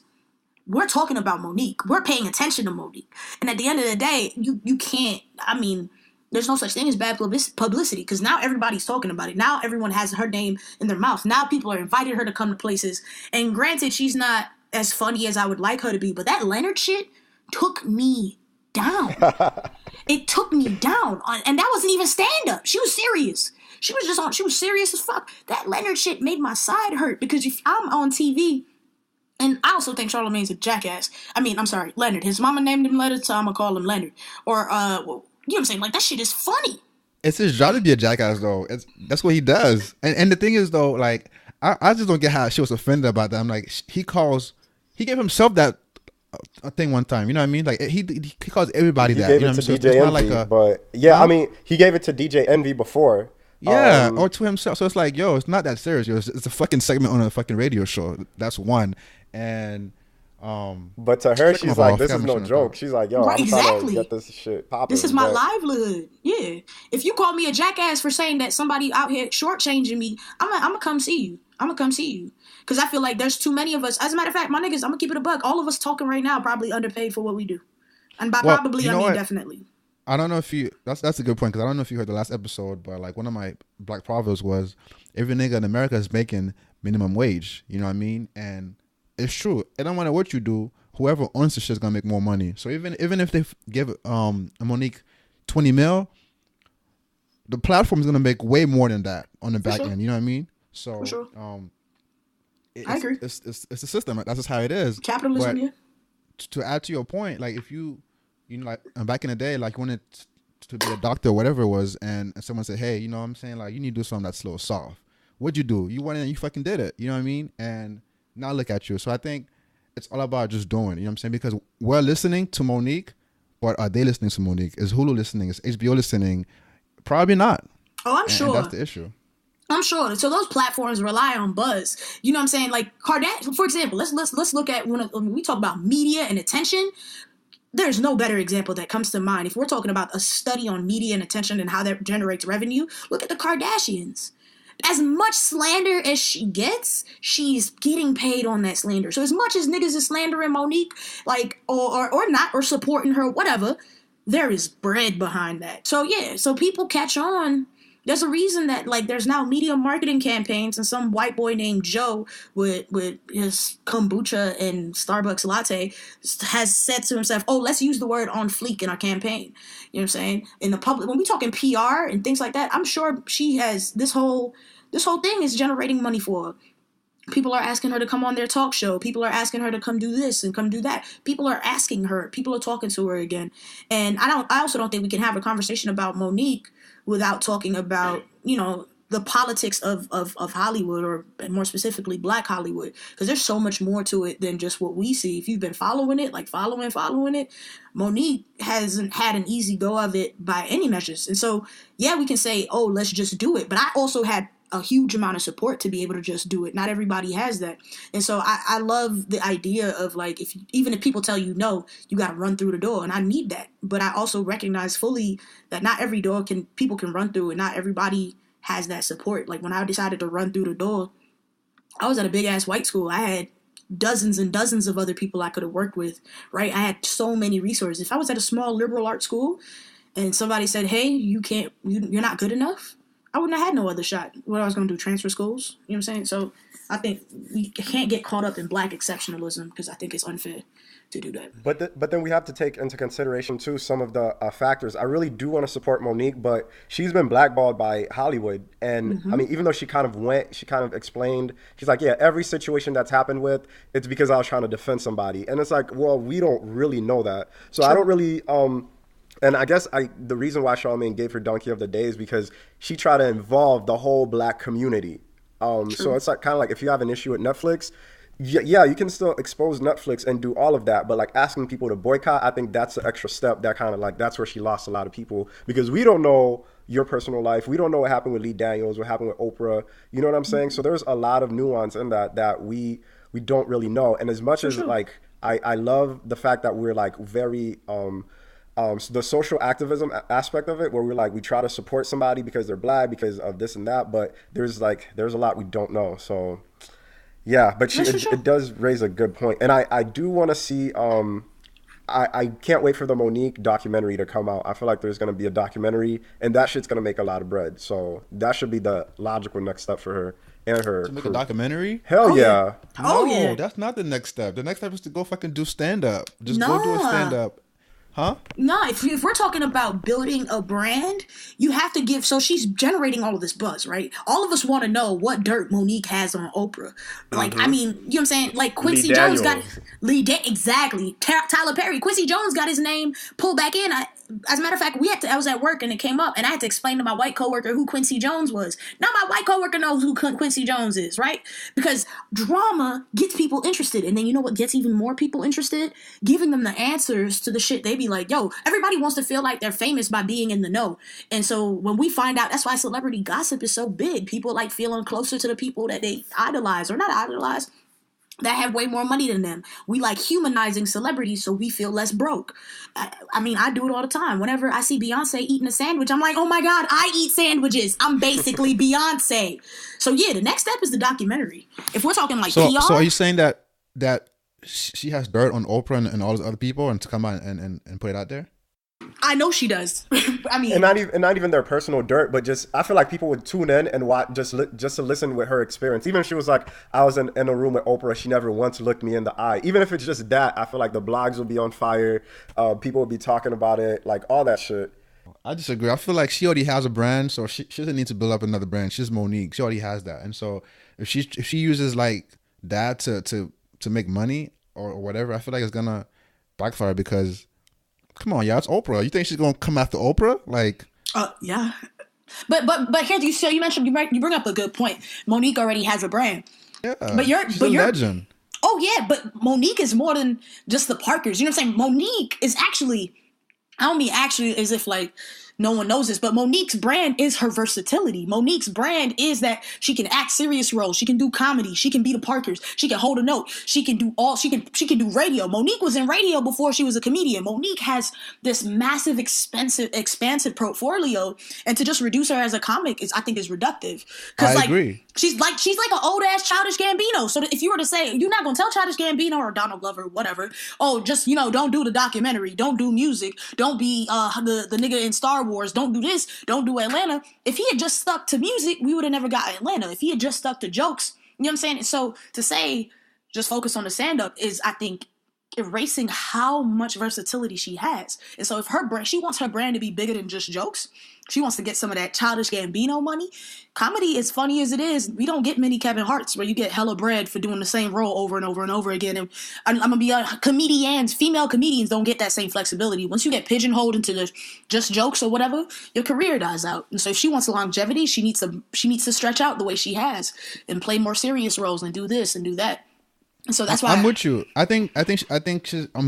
We're talking about Monique. We're paying attention to Monique. And at the end of the day, you can't, I mean, there's no such thing as bad publicity because now everybody's talking about it. Now everyone has her name in their mouth. Now people are inviting her to come to places. And granted, she's not as funny as I would like her to be, but that Leonard shit took me down. It took me down. And that wasn't even stand-up. She was serious. She was serious as fuck. That Leonard shit made my side hurt because if I'm on TV. And I also think Charlamagne's a jackass. I mean, I'm sorry, Leonard. His mama named him Leonard, so I'm gonna call him Leonard. Or, well, you know what I'm saying? Like, that shit is funny. It's his job to be a jackass, though. That's what he does. And the thing is, though, like, I just don't get how she was offended about that. I'm like, he gave himself that thing one time. You know what I mean? Like, he calls everybody that. Gave you know it what to I'm DJ saying? Envy, but yeah, I mean, he gave it to DJ Envy before. Yeah, or to himself. So it's like, yo, it's not that serious. Yo. It's a fucking segment on a fucking radio show. That's one. And but to her, she's like, this is no joke. She's like, yo, I'm trying to get this shit popping. This is my livelihood. Yeah. If you call me a jackass for saying that somebody out here shortchanging me, I'm gonna come see you. I'm gonna come see you. Because I feel like there's too many of us. As a matter of fact, my niggas, I'm gonna keep it a buck. All of us talking right now probably underpaid for what we do. And by probably, I mean definitely. I don't know if you, that's a good point, because I don't know if you heard the last episode, but like one of my black proverbs was, every nigga in America is making minimum wage. You know what I mean? And it's true. It don't matter what you do, whoever owns the shit is gonna make more money. So even if they give Monique 20 mil, the platform is gonna make way more than that on the back end. You know what I mean? So I agree. It's a system. That's just how it is. Capitalism. But yeah. To add to your point, like if you know, like back in the day, like you wanted to be a doctor or whatever it was, and someone said, hey, you know what I'm saying, like you need to do something that's slow, soft. What'd you do? You went in and you fucking did it. You know what I mean? And now look at you. So I think it's all about just doing it. You know what I'm saying? Because we're listening to Monique, but are they listening to Monique? Is Hulu listening? Is HBO listening? Probably not. Oh, I'm sure. And that's the issue. I'm sure. So those platforms rely on buzz. You know what I'm saying? Like Kardashian, for example, let's look at when we talk about media and attention. There's no better example that comes to mind. If we're talking about a study on media and attention and how that generates revenue, look at the Kardashians. As much slander as she gets, she's getting paid on that slander. So as much as niggas is slandering Monique, like, or not, or supporting her, whatever, there is bread behind that. So yeah, so people catch on. There's a reason that, like, there's now media marketing campaigns, and some white boy named Joe with his kombucha and Starbucks latte has said to himself, oh, let's use the word on fleek in our campaign. You know what I'm saying? In the public, when we talking PR and things like that, I'm sure she has this whole thing is generating money for her. People are asking her to come on their talk show. People are asking her to come do this and come do that. People are asking her. People are talking to her again. And I also don't think we can have a conversation about Monique without talking about, the politics of Hollywood, or more specifically Black Hollywood, because there's so much more to it than just what we see. If you've been following it, like following it, Monique hasn't had an easy go of it by any measures. And so, yeah, we can say, oh, let's just do it. But I also had a huge amount of support to be able to just do it. Not everybody has that. And so I love the idea of, like, even if people tell you no, you got to run through the door. And I need that. But I also recognize fully that not every door people can run through, and not everybody has that support. Like, when I decided to run through the door, I was at a big ass white school. I had dozens and dozens of other people I could have worked with, right? I had so many resources. If I was at a small liberal arts school and somebody said, hey, you're not good enough, I wouldn't have had no other shot. What I was going to do, transfer schools? You know what I'm saying? So I think we can't get caught up in Black exceptionalism, because I think it's unfair to do that. But then we have to take into consideration too some of the factors. I really do want to support Monique, but she's been blackballed by Hollywood. And I mean, even though she kind of explained, she's like, yeah, every situation that's happened with, it's because I was trying to defend somebody. And it's like, well, we don't really know that. So I don't really, and I guess the reason why Charlamagne gave her Donkey of the Day is because she tried to involve the whole Black community. So it's like kind of like, if you have an issue with Netflix, yeah, you can still expose Netflix and do all of that, but like asking people to boycott, I think that's an extra step. That kind of like, that's where she lost a lot of people, because we don't know your personal life. We don't know what happened with Lee Daniels, what happened with Oprah. You know what I'm saying? So there's a lot of nuance in that we don't really know. And as much as like I love the fact that we're like very the social activism aspect of it, where we're like, we try to support somebody because they're Black, because of this and that, but there's a lot we don't know. So yeah, but it does raise a good point. And I do want to see, I can't wait for the Monique documentary to come out. I feel like there's going to be a documentary, and that shit's going to make a lot of bread. So that should be the logical next step for her and her to make a documentary. Hell yeah. No, that's not the next step. The next step is to go fucking do stand-up. Just go do a stand-up. Huh? No, if we're talking about building a brand, you have to give. So she's generating all of this buzz, right? All of us want to know what dirt Monique has on Oprah. Like, I mean, you know what I'm saying? Like, Quincy Jones got exactly. Tyler Perry, Quincy Jones got his name pulled back in. As a matter of fact, I was at work and it came up, and I had to explain to my white coworker who Quincy Jones was. Now my white coworker knows who Quincy Jones is, right? Because drama gets people interested, and then you know what gets even more people interested? Giving them the answers to the shit they be like, yo, everybody wants to feel like they're famous by being in the know. And so when we find out, that's why celebrity gossip is so big. People like feeling closer to the people that they idolize, or not idolize, that have way more money than them. We like humanizing celebrities so we feel less broke. I mean, I do it all the time. Whenever I see Beyonce eating a sandwich, I'm like, oh my God, I eat sandwiches. I'm basically Beyonce. So yeah, the next step is the documentary. If we're talking like PR. So are you saying that she has dirt on Oprah and all those other people, and to come out and put it out there? I know she does. I mean, and not even their personal dirt, but just I feel like people would tune in and watch just to listen with her experience. Even if she was like, I was in a room with Oprah, she never once looked me in the eye. Even if it's just that, I feel like the blogs will be on fire. People will be talking about it, like all that shit. I disagree. I feel like she already has a brand, so she doesn't need to build up another brand. She's Monique. She already has that, and so if she uses like that to make money or whatever, I feel like it's gonna backfire because. Come on, yeah, it's Oprah. You think she's gonna come after Oprah? Like, yeah. But here you mentioned you bring up a good point. Monique already has a brand. Yeah, she's a legend. Oh yeah, but Monique is more than just the Parkers. You know what I'm saying? Monique is actually. I don't mean actually as if like no one knows this, but Monique's brand is her versatility. Monique's brand is that she can act serious roles, she can do comedy, she can be the Parkers, she can hold a note, she can do do radio. Monique was in radio before she was a comedian. Monique has this massive, expansive portfolio, and to just reduce her as a comic I think is reductive. I agree. She's like an old ass Childish Gambino. So if you were to say, you're not gonna tell Childish Gambino or Donald Glover, whatever, oh, just don't do the documentary, don't do music, don't be the nigga in Star Wars, don't do this, don't do Atlanta. If he had just stuck to music, we would have never got Atlanta. If he had just stuck to jokes, you know what I'm saying? So to say just focus on the stand up is, I think, erasing how much versatility she has. And so if she wants her brand to be bigger than just jokes, she wants to get some of that Childish Gambino money. Comedy, as funny as it is, we don't get many Kevin Harts where you get hella bread for doing the same role over and over and over again. And I'm gonna be female comedians don't get that same flexibility. Once you get pigeonholed into the just jokes or whatever, your career dies out. And so if she wants longevity, she needs to stretch out the way she has and play more serious roles and do this and do that. So that's why I'm with you. I'm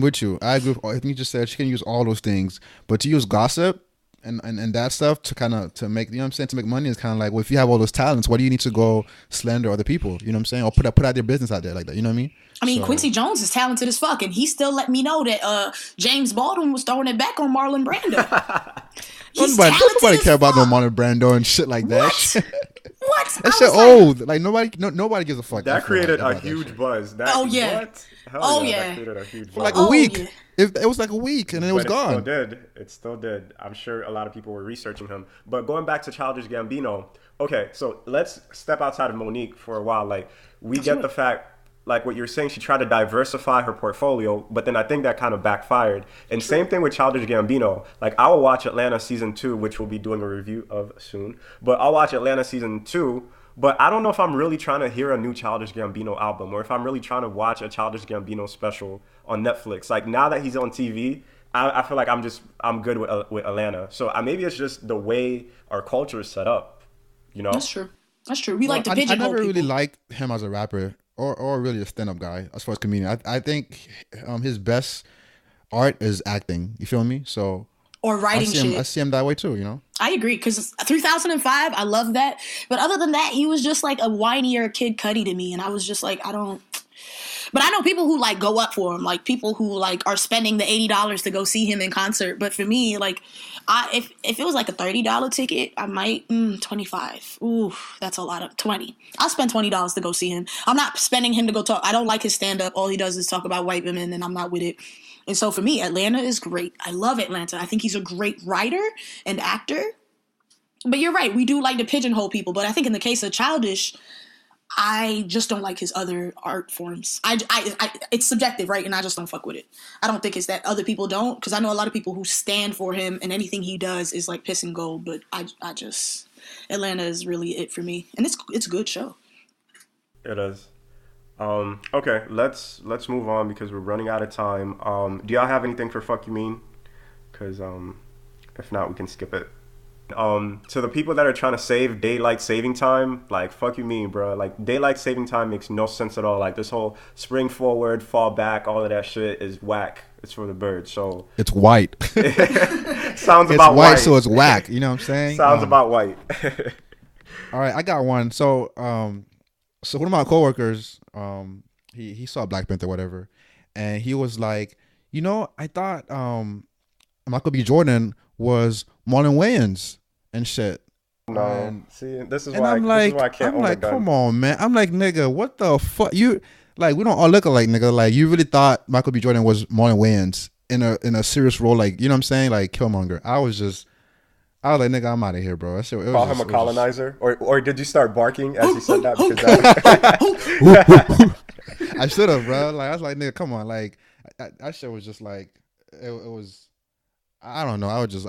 with you. I agree with I think you just said she can use all those things, but to use gossip and that stuff to make, you know what I'm saying, to make money is kind of like, well, if you have all those talents, why do you need to go slander other people? You know what I'm saying? Or put out their business out there like that. You know what I mean? Quincy Jones is talented as fuck, and he still let me know that James Baldwin was throwing it back on Marlon Brando. Nobody care about no Marlon Brando and shit like that. What? That shit old. Like nobody gives a fuck. That created a huge buzz. That created a huge buzz. For like a week. Yeah. It was like a week and then it was gone. It still did. I'm sure a lot of people were researching him. But going back to Childish Gambino, okay, so let's step outside of Monique for a while. Like, we get the fact, like what you're saying, she tried to diversify her portfolio, but then I think that kind of backfired. And same thing with Childish Gambino. Like, I will watch Atlanta season 2, which we'll be doing a review of soon. But I'll watch Atlanta season 2. But I don't know if I'm really trying to hear a new Childish Gambino album, or if I'm really trying to watch a Childish Gambino special on Netflix. Like, now that he's on TV, I feel like I'm good with Atlanta. So maybe it's just the way our culture is set up. You know, that's true. We like to pigeonhole I never people. really liked him as a rapper or really a stand-up guy as far as comedian. I think his best art is acting. You feel me? So. Or writing shit. I see him that way too, you know? I agree, because 3005, I love that. But other than that, he was just like a whinier Kid Cudi to me. And I was just like, I don't... But I know people who like go up for him, like people who like are spending the $80 to go see him in concert. But for me, like, if it was like a $30 ticket, I might 25. Ooh, that's a lot of 20. I'll spend $20 to go see him. I'm not spending him to go talk. I don't like his stand up. All he does is talk about white women, and I'm not with it. And so for me, Atlanta is great. I love Atlanta. I think he's a great writer and actor. But you're right. We do like to pigeonhole people. But I think in the case of Childish, I just don't like his other art forms. It's subjective, right? And I just don't fuck with it. I don't think it's that other people don't, because I know a lot of people who stand for him, and anything he does is like piss and gold. But I just, Atlanta is really it for me, and it's a good show. It is. Okay, let's move on because we're running out of time. Do y'all have anything for Fuck You Mean? Because if not, we can skip it. To the people that are trying to save daylight saving time, like, fuck you mean, bro. Like, daylight saving time makes no sense at all. Like, this whole spring forward, fall back, all of that shit is whack. It's for the birds. So it's white. Sounds about white. So it's whack. You know what I'm saying? Sounds about white. All right, I got one. So one of my coworkers, he saw Black Panther, whatever, and he was like, you know, I thought Michael B. Jordan was Marlon Wayans and shit. No, and, see, this is why I can't. I'm like, come on, man. I'm like, nigga, what the fuck? You like, we don't all look alike, nigga. Like, you really thought Michael B. Jordan was Marlon Wayans in a serious role, like, you know what I'm saying, like Killmonger. I was like, nigga, I'm out of here, bro. Call him a colonizer, or did you start barking as he said that? Because I should have, bro. Like, I was like, nigga, come on, like, that shit was just like, it was. I don't know. I was just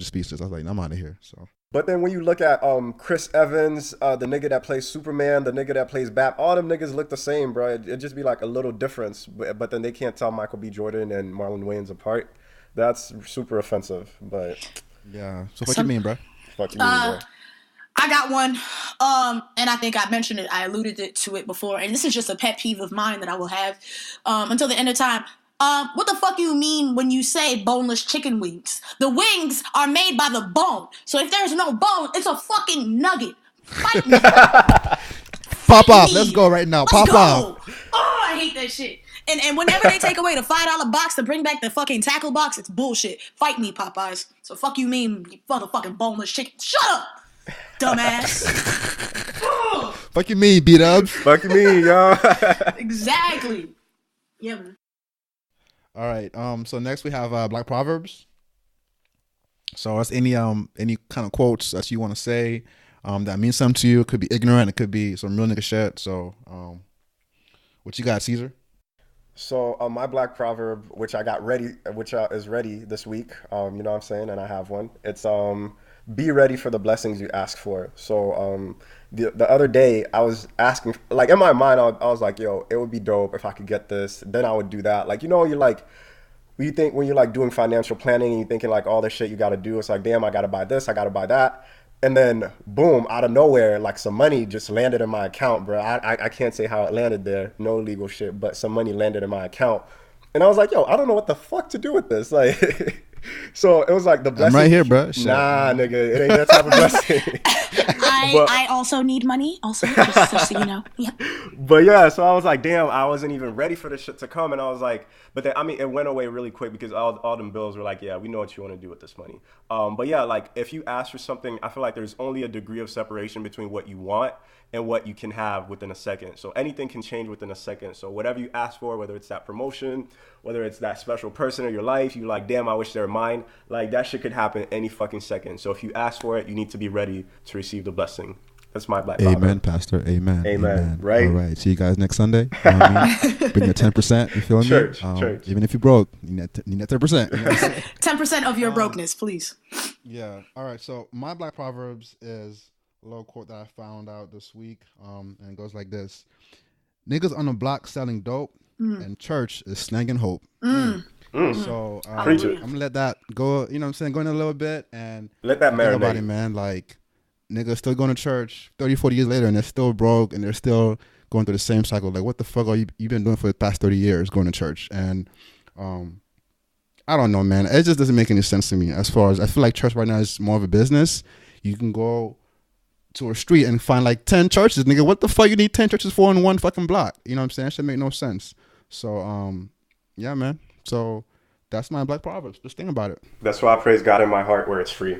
speechless. I was like, I'm out of here. So. But then when you look at Chris Evans, the nigga that plays Superman, the nigga that plays Bat, all them niggas look the same, bro. It'd just be like a little difference. But then they can't tell Michael B. Jordan and Marlon Wayans apart. That's super offensive. But yeah. So what you mean, bro? Fuck you mean, bro? I got one. And I think I mentioned it. I alluded to it before. And this is just a pet peeve of mine that I will have until the end of time. What the fuck you mean when you say boneless chicken wings? The wings are made by the bone. So if there's no bone, it's a fucking nugget. Fight me. Pop off. Let's go right now. Pop off. Oh, I hate that shit. And whenever they take away the $5 box to bring back the fucking tackle box, it's bullshit. Fight me, Popeyes. So fuck you mean, you motherfucking boneless chicken. Shut up, dumbass. Fuck you mean, B-dubs. Fuck you mean, y'all. Exactly. Yeah, man. All right. So next we have Black Proverbs. So that's any kind of quotes that you want to say that means something to you. It could be ignorant. It could be some real nigga shit. So what you got, Caesar? So my black proverb, which I got ready, which is ready this week, you know what I'm saying, and I have one. It's be ready for the blessings you ask for. So the other day I was asking, like in my mind, I was like, yo, it would be dope if I could get this. Then I would do that. Like, you know, you're like, you think when you're like doing financial planning and you're thinking like all the shit you got to do, it's like, damn, I got to buy this, I got to buy that. And then boom, out of nowhere, like some money just landed in my account, bro. I can't say how it landed there, no legal shit, but some money landed in my account. And I was like, yo, I don't know what the fuck to do with this. Like, so it was like the blessing. I'm right here, bro. Shit. Nah, nigga, it ain't that type of blessing. I also need money, also, just so you know. Yeah. But yeah, so I was like, damn, I wasn't even ready for this shit to come. And I was like, but then, I mean, it went away really quick because all them bills were like, yeah, we know what you want to do with this money. But yeah, like if you ask for something, I feel like there's only a degree of separation between what you want and what you can have within a second. So anything can change within a second. So whatever you ask for, whether it's that promotion, whether it's that special person in your life, you like, damn, I wish they were mine. Like that shit could happen any fucking second. So if you ask for it, you need to be ready to receive the blessing. That's my black Amen, proverb. Pastor. Amen. Amen. Right? All right. See you guys next Sunday. You know what I mean? Bring your 10%. You feel me? Church. Even if you broke, you need that 10%. You know 10% of your brokenness, please. Yeah. All right. So my black proverbs is a little quote that I found out this week. And it goes like this: niggas on the block selling dope, and church is snagging hope. So I'm gonna let that go. You know what I'm saying? Going a little bit and let that marinate. Everybody, man, like. Niggas still going to church 30, 40 years later and they're still broke and they're still going through the same cycle. Like, what the fuck are you been doing for the past 30 years going to church? And I don't know, man. It just doesn't make any sense to me. As far as I feel like church right now is more of a business. You can go to a street and find like 10 churches, nigga. What the fuck you need 10 churches for in one fucking block? You know what I'm saying? That should make no sense. So, yeah, man. So that's my black proverbs. Just think about it. That's why I praise God in my heart where it's free.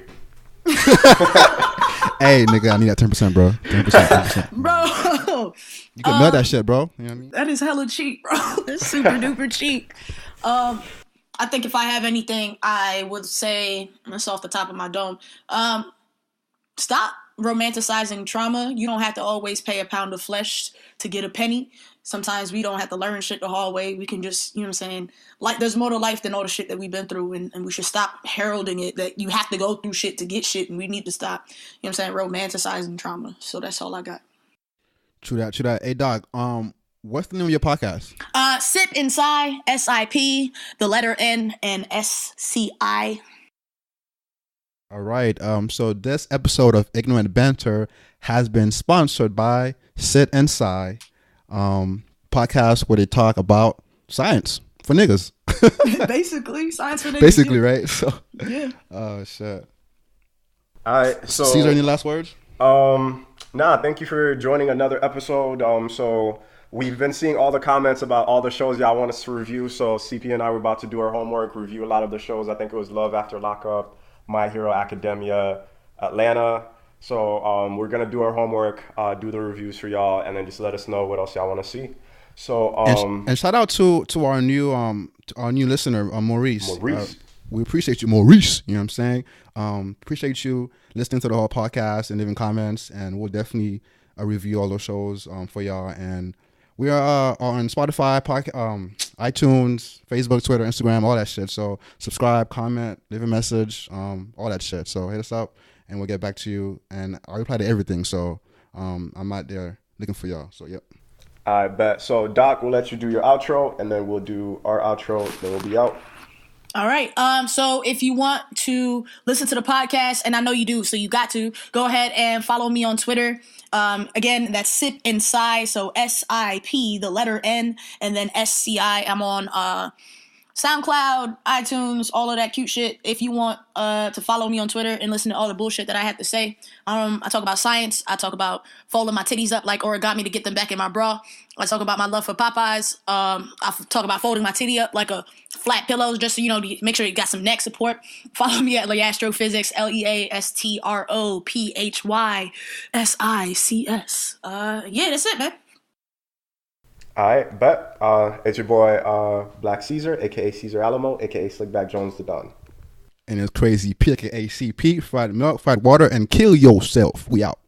Hey, nigga, I need that 10%, bro. 10%. Bro. You can mail that shit, bro. You know what I mean? That is hella cheap, bro. That's super duper cheap. I think if I have anything, I would say, that's off the top of my dome, stop romanticizing trauma. You don't have to always pay a pound of flesh to get a penny. Sometimes we don't have to learn shit the hard way. We can just, you know what I'm saying? Like, there's more to life than all the shit that we've been through, and we should stop heralding it that you have to go through shit to get shit, and we need to stop, you know what I'm saying, romanticizing trauma. So that's all I got. True that. Hey, Doc, what's the name of your podcast? SipNSci, SIP, the letter N, and SCI. All right. So this episode of Ignorant Banter has been sponsored by SipNSci, podcast where they talk about science for niggas. Basically, science for niggas. Basically, right? So yeah. Oh shit. All right. So Caesar, any last words? Thank you for joining another episode. So we've been seeing all the comments about all the shows y'all want us to review. So CP and I were about to do our homework, review a lot of the shows. I think it was Love After Lockup, My Hero Academia, Atlanta. So we're gonna do our homework, do the reviews for y'all, and then just let us know what else y'all want to see. So and shout out to our new listener, Maurice. We appreciate you, Maurice. You know what I'm saying? Appreciate you listening to the whole podcast and leaving comments, and we'll definitely review all those shows for y'all. And we are on Spotify, iTunes, Facebook, Twitter, Instagram, all that shit. So subscribe, comment, leave a message, all that shit. So hit us up, and we'll get back to you. And I'll reply to everything. So I'm out there looking for y'all. So yep. I bet. So Doc, we'll let you do your outro, and then we'll do our outro. Then we'll be out. All right. So if you want to listen to the podcast, and I know you do, so you got to go ahead and follow me on Twitter. Again, that's SipNSci. So SIP, the letter N, and then SCI. I'm on SoundCloud, iTunes, all of that cute shit. If you want to follow me on Twitter and listen to all the bullshit that I have to say, I talk about science. I talk about folding my titties up like origami to get them back in my bra. I talk about my love for Popeyes. I talk about folding my titty up like a flat pillow, just so you know, to make sure you got some neck support. Follow me at Leastrophysics, LEASTROPHYSICS. Yeah, that's it, man. All right, bet. It's your boy, Black Caesar, a.k.a. Caesar Alamo, a.k.a. Slickback Jones the Don. And it's Crazy P, a.k.a. CP, fried milk, fried water, and kill yourself. We out.